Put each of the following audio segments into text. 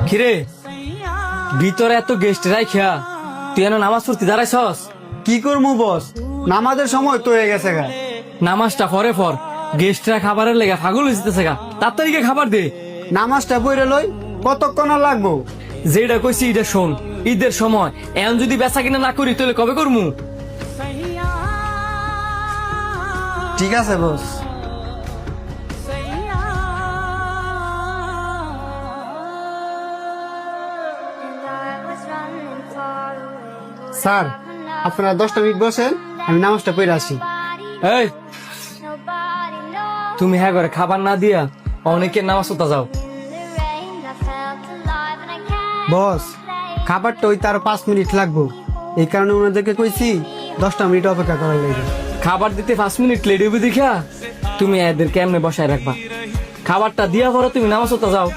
কিরে ভিতরে এত গেস্ট রাইখা তুই এনে নামাজ পড়তে দাঁড়াইছস? কি করবো বস, নামাজের সময় তো হয়ে গেছে গা। নামাজটা পরে পর, গেস্টরা খাবারের লেগে পাগল হইতেছে গা, তাড়াতাড়ি গিয়ে খাবার দে। নামাজটা পড়ে লই, কতক্ষণ আর লাগবো? যেটা কইছি এটা শোন, ঈদের সময় এখন যদি বেচা কিনা না করি তাহলে কবে করমু? ঠিক আছে বস। স্যার, আপনারা 10টা মিনিট বসেন, আমি নামাজটা পড়ে আসি। এই তুমি হ্যাঁ করে খাবার না দিয়া অনেকের নামাজ পড়তে যাও। বস, খাবারটা ওই তার 5 মিনিট লাগবো, এই কারণে ওনাদেরকে কইছি 10টা মিনিট অপেক্ষা করার লাগে। খাবার দিতে 5 মিনিট লেট হইবে দেখা তুমি এদের কেমনে বসায় রাখবা? খাবারটা দিয়া পরে তুমি নামাজ পড়তে যাও।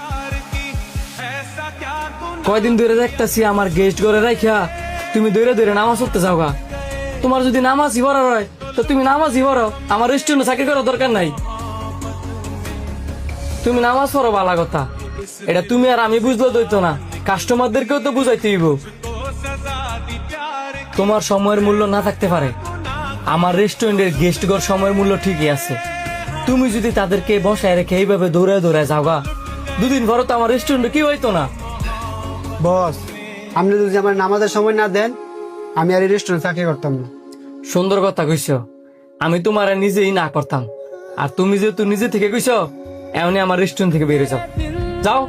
কয়দিন ধরে দেখতেছি আমার গেস্ট ঘরে রাখিয়া তুমি দৌড়ে দৌড়ে নামাজ পড়তে যাও গা। তোমার যদি নামাজই পড়ার হয় তো তুমি নামাজই পড়ো, আমার রেস্টুরেন্টে চাকরি করার দরকার নাই। তুমি নামাজ পড়ো ভালো কথা, এটা তুমি আর আমি বুঝলে দইতো না, কাস্টমারদেরকেও তো বুঝাইতে হইব। তোমার সময়ের মূল্য না থাকতে পারে, আমার রেস্টুরেন্টের গেস্ট ঘর সময়ের মূল্য ঠিকই আছে। তুমি যদি তাদেরকে বসায় রেখে এইভাবে দৌড়ে দৌড়ে যাও গা, দুদিন পরে তো আমার রেস্টুরেন্টে কি হইতো না। বস, আপনি যদি আমার নামাজের সময় না দেন, আমি আর এই রেস্টুরেন্ট চাকরি করতাম না। সুন্দর কথা কইছ, আমি তোমার নিজেই না করতাম, আর তুমি যেহেতু নিজে থেকে কইছ এমনি আমার রেস্টুরেন্ট থেকে বেরিয়ে যাও। যাও।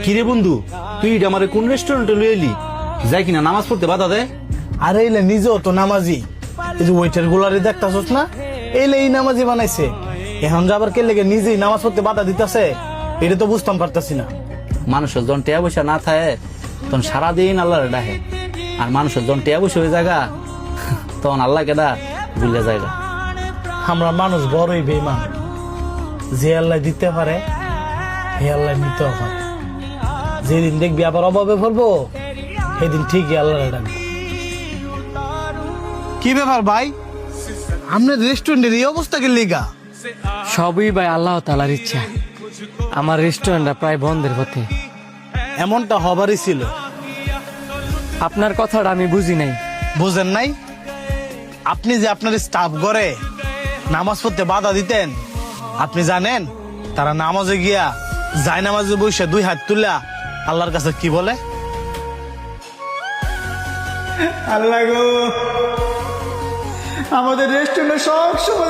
কিরে বন্ধু, তুই আমার কোন রেস্টুরেন্টে লই এলি? যাই কিনা নামাজ পড়তে বাধা দে। আরে এলে নিজেও তো নামাজি, এই যে ওয়েটার গুলারে দেখতাছস না, এলে এই নামাজি বানাইছে। এখন যাবার কে লেগে নিজেই নামাজ পড়তে বাধা দিতেছে, এটা তো বুঝতাম পারতাছি না। মানুষের জন টেয়া পয়সা না থাকে তখন সারাদিন আল্লাহরে ডাকে, আর মানুষের জন টেয়া পয়সা হয়ে জায়গা তখন আল্লাহ কেডা ভুলে জায়গা। আমরা মানুষ বড়ই বেইমান, যে আল্লাহ দিতে পারে হে আল্লাহ নিতেও পারে। যেদিন দেখবি আবার অভাবে পড়বো সেদিন ঠিকই আল্লাহরে ডাকবো। কি ব্যাপার ভাই, আপনার রেস্টুরেন্টের এই অবস্থা কে লিগা? সবই ভাই আল্লাহ তাআলার ইচ্ছা, আমার রেস্টুরেন্টটা প্রায় বন্ধের পথে। এমনটা হবারই ছিল। আপনার কথাটা আমি বুঝি নাই। বুঝেন নাই? আপনি যে আপনার স্টাফ করে নামাজ পড়তে বাধা দিতেন, আপনি জানেন তারা নামাজে গিয়া যায় নামাজে বসে 2 হাত তুলা আল্লাহর কাছে কি বলে? আল্লাহ গো, আমাদের রেস্টুরেন্টে সব সময়